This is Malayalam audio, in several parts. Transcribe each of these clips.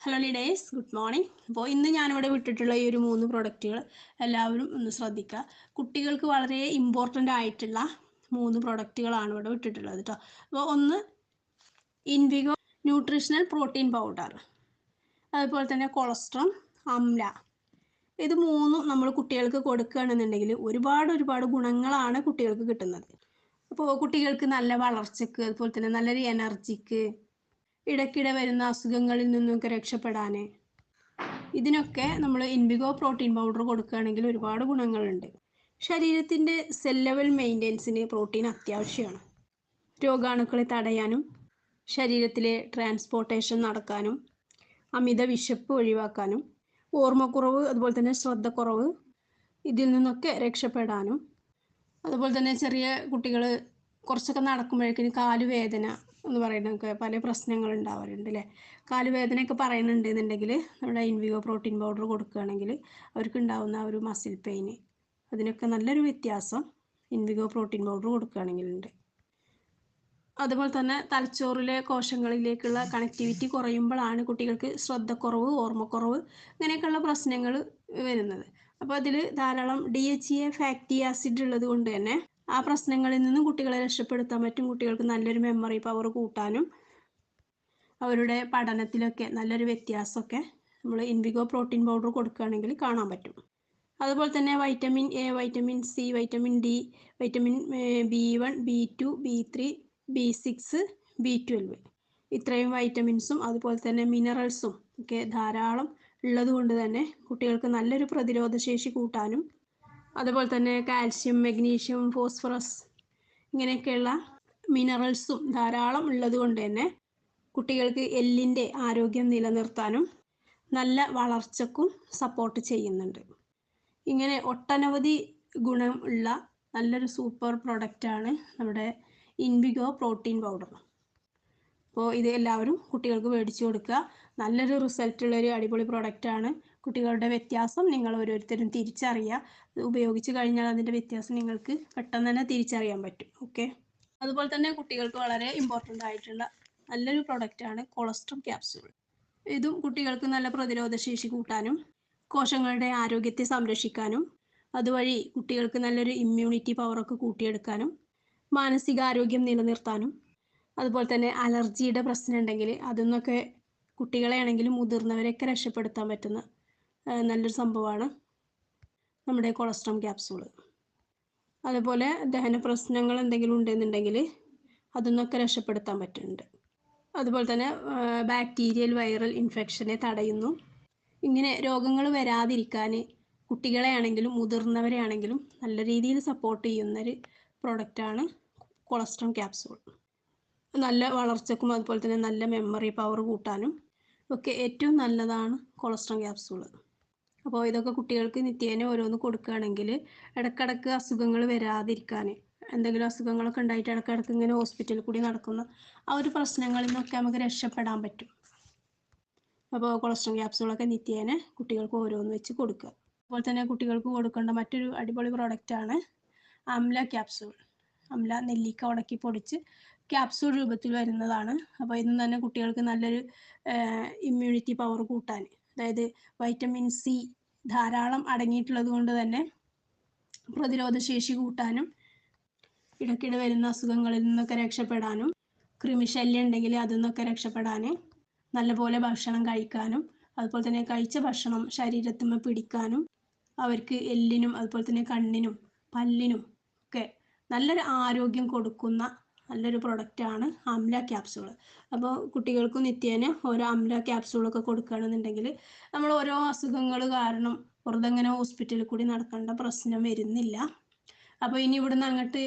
Hello leaders, good morning. അപ്പോൾ ഇന്ന് ഞാനിവിടെ വിട്ടിട്ടുള്ള ഈ ഒരു 3 പ്രൊഡക്റ്റുകൾ എല്ലാവരും ഒന്ന് ശ്രദ്ധിക്കുക. കുട്ടികൾക്ക് വളരെ ഇമ്പോർട്ടൻ്റ് ആയിട്ടുള്ള 3 പ്രൊഡക്റ്റുകളാണ് ഇവിടെ വിട്ടിട്ടുള്ളത് കേട്ടോ. അപ്പോൾ ഒന്ന് ഇൻവിഗോ ന്യൂട്രീഷണൽ പ്രോട്ടീൻ പൗഡർ, അതുപോലെ തന്നെ കൊളസ്ട്രം, അംല. ഇത് മൂന്നും നമ്മൾ കുട്ടികൾക്ക് കൊടുക്കുകയാണെന്നുണ്ടെങ്കിൽ ഒരുപാട് ഗുണങ്ങളാണ് കുട്ടികൾക്ക് കിട്ടുന്നത്. അപ്പോൾ കുട്ടികൾക്ക് നല്ല വളർച്ചയ്ക്ക്, അതുപോലെ തന്നെ നല്ലൊരു എനർജിക്ക്, ഇടയ്ക്കിടെ വരുന്ന അസുഖങ്ങളിൽ നിന്നൊക്കെ രക്ഷപ്പെടാൻ, ഇതിനൊക്കെ നമ്മൾ ഇൻവിഗോ പ്രോട്ടീൻ പൗഡർ കൊടുക്കുകയാണെങ്കിൽ ഒരുപാട് ഗുണങ്ങളുണ്ട്. ശരീരത്തിൻ്റെ സെൽ ലെവൽ മെയിൻ്റെനൻസിന് പ്രോട്ടീൻ അത്യാവശ്യമാണ്. രോഗാണുക്കളെ തടയാനും ശരീരത്തിലെ ട്രാൻസ്പോർട്ടേഷൻ നടക്കാനും അമിത വിശപ്പ് ഒഴിവാക്കാനും ഓർമ്മക്കുറവ്, അതുപോലെ തന്നെ ശ്രദ്ധക്കുറവ്, ഇതിൽ നിന്നൊക്കെ രക്ഷപ്പെടാനും, അതുപോലെ തന്നെ ചെറിയ കുട്ടികൾ കുറച്ചൊക്കെ നടക്കുമ്പോഴേക്കും കാലുവേദന എന്ന് പറയുന്നതൊക്കെ പല പ്രശ്നങ്ങൾ ഉണ്ടാവാറുണ്ട് അല്ലേ. കാലുവേദനയൊക്കെ പറയുന്നുണ്ട് എന്നുണ്ടെങ്കിൽ നമ്മുടെ ഇൻവിഗോ പ്രോട്ടീൻ പൗഡർ കൊടുക്കുകയാണെങ്കിൽ അവർക്ക് ഉണ്ടാകുന്ന ഒരു മസിൽ പെയിന്, അതിനൊക്കെ നല്ലൊരു വ്യത്യാസം ഇൻവിഗോ പ്രോട്ടീൻ പൗഡർ കൊടുക്കുകയാണെങ്കിലുണ്ട്. അതുപോലെ തന്നെ തലച്ചോറിലെ കോശങ്ങളിലേക്കുള്ള കണക്ടിവിറ്റി കുറയുമ്പോഴാണ് കുട്ടികൾക്ക് ശ്രദ്ധക്കുറവ്, ഓർമ്മക്കുറവ്, ഇങ്ങനെയൊക്കെയുള്ള പ്രശ്നങ്ങൾ വരുന്നത്. അപ്പോൾ അതിൽ ധാരാളം DHA ഫാറ്റി ആസിഡ് ഉള്ളത് കൊണ്ട് തന്നെ ആ പ്രശ്നങ്ങളിൽ നിന്നും കുട്ടികളെ രക്ഷപ്പെടുത്താൻ പറ്റും. കുട്ടികൾക്ക് നല്ലൊരു മെമ്മറി പവർ കൂട്ടാനും അവരുടെ പഠനത്തിലൊക്കെ നല്ലൊരു വ്യത്യാസമൊക്കെ നമ്മൾ ഇൻവിഗോ പ്രോട്ടീൻ പൗഡർ കൊടുക്കുകയാണെങ്കിൽ കാണാൻ പറ്റും. അതുപോലെ തന്നെ vitamin A, vitamin C, vitamin D, vitamin B1, B2, B3, B6, B12, ഇത്രയും വൈറ്റമിൻസും അതുപോലെ തന്നെ മിനറൽസും ഒക്കെ ധാരാളം ഉള്ളത് കൊണ്ട് തന്നെ കുട്ടികൾക്ക് നല്ലൊരു പ്രതിരോധ ശേഷി കൂട്ടാനും, അതുപോലെ തന്നെ കാൽസ്യം, മഗ്നീഷ്യം, ഫോസ്ഫറസ്, ഇങ്ങനെയൊക്കെയുള്ള മിനറൽസും ധാരാളം ഉള്ളത് കൊണ്ട് തന്നെ കുട്ടികൾക്ക് എല്ലിൻ്റെ ആരോഗ്യം നിലനിർത്താനും നല്ല വളർച്ചയ്ക്കും സപ്പോർട്ട് ചെയ്യുന്നുണ്ട്. ഇങ്ങനെ ഒട്ടനവധി ഗുണം ഉള്ള നല്ലൊരു സൂപ്പർ പ്രൊഡക്റ്റാണ് നമ്മുടെ ഇൻവിഗോ പ്രോട്ടീൻ പൗഡർ. അപ്പോൾ ഇത് എല്ലാവരും കുട്ടികൾക്ക് മേടിച്ചു കൊടുക്കുക. നല്ലൊരു റിസൾട്ടുള്ളൊരു അടിപൊളി പ്രൊഡക്റ്റാണ്. കുട്ടികളുടെ വ്യത്യാസം നിങ്ങൾ ഓരോരുത്തരും തിരിച്ചറിയുക. ഉപയോഗിച്ച് കഴിഞ്ഞാൽ അതിൻ്റെ വ്യത്യാസം നിങ്ങൾക്ക് പെട്ടെന്ന് തന്നെ തിരിച്ചറിയാൻ പറ്റും. ഓക്കെ. അതുപോലെ തന്നെ കുട്ടികൾക്ക് വളരെ ഇമ്പോർട്ടൻ്റ് ആയിട്ടുള്ള നല്ലൊരു പ്രൊഡക്റ്റാണ് കൊളസ്ട്രം ക്യാപ്സ്യൂൾ. ഇതും കുട്ടികൾക്ക് നല്ല പ്രതിരോധ ശേഷി കൂട്ടാനും കോശങ്ങളുടെ ആരോഗ്യത്തെ സംരക്ഷിക്കാനും അതുവഴി കുട്ടികൾക്ക് നല്ലൊരു ഇമ്മ്യൂണിറ്റി പവറൊക്കെ കൂട്ടിയെടുക്കാനും മാനസികാരോഗ്യം നിലനിർത്താനും, അതുപോലെ തന്നെ അലർജിയുടെ പ്രശ്നം ഉണ്ടെങ്കിൽ അതിൽ നിന്നൊക്കെ കുട്ടികളെ ആണെങ്കിലും മുതിർന്നവരെയൊക്കെ രക്ഷപ്പെടുത്താൻ പറ്റുന്ന നല്ലൊരു സംഭവമാണ് നമ്മുടെ കൊളസ്ട്രം ക്യാപ്സൂൾ. അതുപോലെ ദഹന പ്രശ്നങ്ങൾ എന്തെങ്കിലും ഉണ്ടെന്നുണ്ടെങ്കിൽ അതിൽ നിന്നൊക്കെ രക്ഷപ്പെടുത്താൻ പറ്റുന്നുണ്ട്. അതുപോലെ തന്നെ ബാക്ടീരിയൽ വൈറൽ ഇൻഫെക്ഷനെ തടയുന്നു. ഇങ്ങനെ രോഗങ്ങൾ വരാതിരിക്കാൻ കുട്ടികളെ ആണെങ്കിലും മുതിർന്നവരെ ആണെങ്കിലും നല്ല രീതിയിൽ സപ്പോർട്ട് ചെയ്യുന്നൊരു പ്രൊഡക്റ്റാണ് കൊളസ്ട്രം ക്യാപ്സൂൾ. നല്ല വളർച്ചയ്ക്കും അതുപോലെ തന്നെ നല്ല മെമ്മറി പവർ കൂട്ടാനും ഒക്കെ ഏറ്റവും നല്ലതാണ് കൊളസ്ട്രം ക്യാപ്സൂൾ. അപ്പോൾ ഇതൊക്കെ കുട്ടികൾക്ക് നിത്യേന ഓരോന്ന് കൊടുക്കുകയാണെങ്കിൽ ഇടയ്ക്കിടയ്ക്ക് അസുഖങ്ങൾ വരാതിരിക്കാൻ, എന്തെങ്കിലും അസുഖങ്ങളൊക്കെ ഉണ്ടായിട്ട് ഇടയ്ക്കിടയ്ക്ക് ഇങ്ങനെ ഹോസ്പിറ്റലിൽ കൂടി നടക്കുന്ന ആ ഒരു പ്രശ്നങ്ങളിൽ നിന്നൊക്കെ നമുക്ക് രക്ഷപ്പെടാൻ പറ്റും. അപ്പോൾ കൊളസ്ട്രം ക്യാപ്സൂളൊക്കെ നിത്യേന കുട്ടികൾക്ക് ഓരോന്ന് വെച്ച് കൊടുക്കുക. അതുപോലെ തന്നെ കുട്ടികൾക്ക് കൊടുക്കേണ്ട മറ്റൊരു അടിപൊളി പ്രോഡക്റ്റാണ് അംല ക്യാപ്സൂൾ. അംല നെല്ലിക്ക ഉടക്കി പൊടിച്ച് ക്യാപ്സൂൾ രൂപത്തിൽ വരുന്നതാണ്. അപ്പോൾ ഇന്ന് തന്നെ കുട്ടികൾക്ക് നല്ലൊരു ഇമ്മ്യൂണിറ്റി പവർ കൂട്ടാൻ, അതായത് വൈറ്റമിൻ സി ധാരാളം അടങ്ങിയിട്ടുള്ളത് കൊണ്ട് തന്നെ പ്രതിരോധ ശേഷി കൂട്ടാനും ഇടയ്ക്കിടെ വരുന്ന അസുഖങ്ങളിൽ നിന്നൊക്കെ രക്ഷപ്പെടാനും കൃമിശല്യം ഉണ്ടെങ്കിൽ അതിൽ നിന്നൊക്കെ രക്ഷപ്പെടാൻ നല്ലപോലെ ഭക്ഷണം കഴിക്കാനും അതുപോലെ തന്നെ കഴിച്ച ഭക്ഷണം ശരീരത്തിൽ പിടിക്കാനും അവർക്ക് എല്ലിനും അതുപോലെ തന്നെ കണ്ണിനും പല്ലിനും ഒക്കെ നല്ലൊരു ആരോഗ്യം കൊടുക്കുന്ന നല്ലൊരു പ്രൊഡക്റ്റാണ് അംല ക്യാപ്സൂൾ. അപ്പോൾ കുട്ടികൾക്ക് നിത്യേന ഓരോ അംല ക്യാപ്സൂളൊക്കെ കൊടുക്കുകയാണെന്നുണ്ടെങ്കിൽ നമ്മൾ ഓരോ അസുഖങ്ങൾ കാരണം വെറുതെ ഇങ്ങനെ ഹോസ്പിറ്റലിൽ കൂടി നടക്കേണ്ട പ്രശ്നം വരുന്നില്ല. അപ്പോൾ ഇനി ഇവിടുന്ന് അങ്ങോട്ട്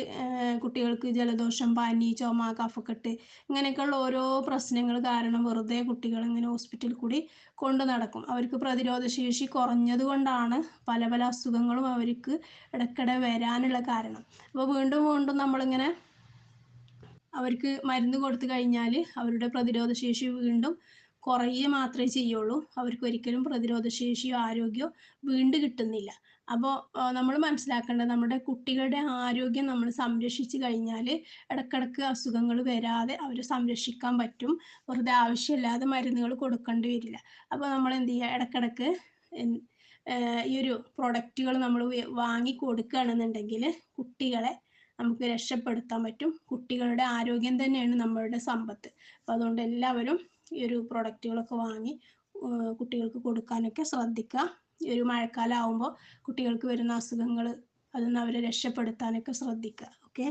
കുട്ടികൾക്ക് ജലദോഷം, പനി, ചുമ, കഫക്കെട്ട് ഇങ്ങനെയൊക്കെയുള്ള ഓരോ പ്രശ്നങ്ങൾ കാരണം വെറുതെ കുട്ടികൾ ഇങ്ങനെ ഹോസ്പിറ്റലിൽ കൂടി കൊണ്ട് നടക്കും. അവർക്ക് പ്രതിരോധ ശേഷി കുറഞ്ഞത് കൊണ്ടാണ് പല അസുഖങ്ങളും അവർക്ക് ഇടയ്ക്കിടെ വരാനുള്ള കാരണം. അപ്പോൾ വീണ്ടും നമ്മളിങ്ങനെ അവർക്ക് മരുന്ന് കൊടുത്തു കഴിഞ്ഞാൽ അവരുടെ പ്രതിരോധ ശേഷി വീണ്ടും കുറയുക മാത്രമേ ചെയ്യുള്ളൂ. അവർക്ക് ഒരിക്കലും പ്രതിരോധശേഷിയോ ആരോഗ്യമോ വീണ്ടും കിട്ടുന്നില്ല. അപ്പോൾ നമ്മൾ മനസ്സിലാക്കേണ്ടത് നമ്മുടെ കുട്ടികളുടെ ആരോഗ്യം നമ്മൾ സംരക്ഷിച്ചു കഴിഞ്ഞാൽ ഇടക്കിടക്ക് അസുഖങ്ങൾ വരാതെ അവരെ സംരക്ഷിക്കാൻ പറ്റും. വെറുതെ ആവശ്യമില്ലാതെ മരുന്നുകൾ കൊടുക്കേണ്ടി വരില്ല. അപ്പോൾ നമ്മൾ എന്ത് ചെയ്യുക, ഇടക്കിടക്ക് ഈ ഒരു പ്രൊഡക്റ്റുകൾ നമ്മൾ വാങ്ങി കൊടുക്കുകയാണെന്നുണ്ടെങ്കിൽ കുട്ടികളെ നമുക്ക് രക്ഷപ്പെടുത്താൻ പറ്റും. കുട്ടികളുടെ ആരോഗ്യം തന്നെയാണ് നമ്മളുടെ സമ്പത്ത്. അപ്പോൾ അതുകൊണ്ട് എല്ലാവരും ഈ ഒരു പ്രൊഡക്റ്റുകളൊക്കെ വാങ്ങി കുട്ടികൾക്ക് കൊടുക്കാനൊക്കെ ശ്രദ്ധിക്കുക. ഈ ഒരു മഴക്കാലം ആകുമ്പോൾ കുട്ടികൾക്ക് വരുന്ന അസുഖങ്ങൾ അതിൽ നിന്ന് അവരെ രക്ഷപ്പെടുത്താനൊക്കെ ശ്രദ്ധിക്കുക. ഓക്കെ.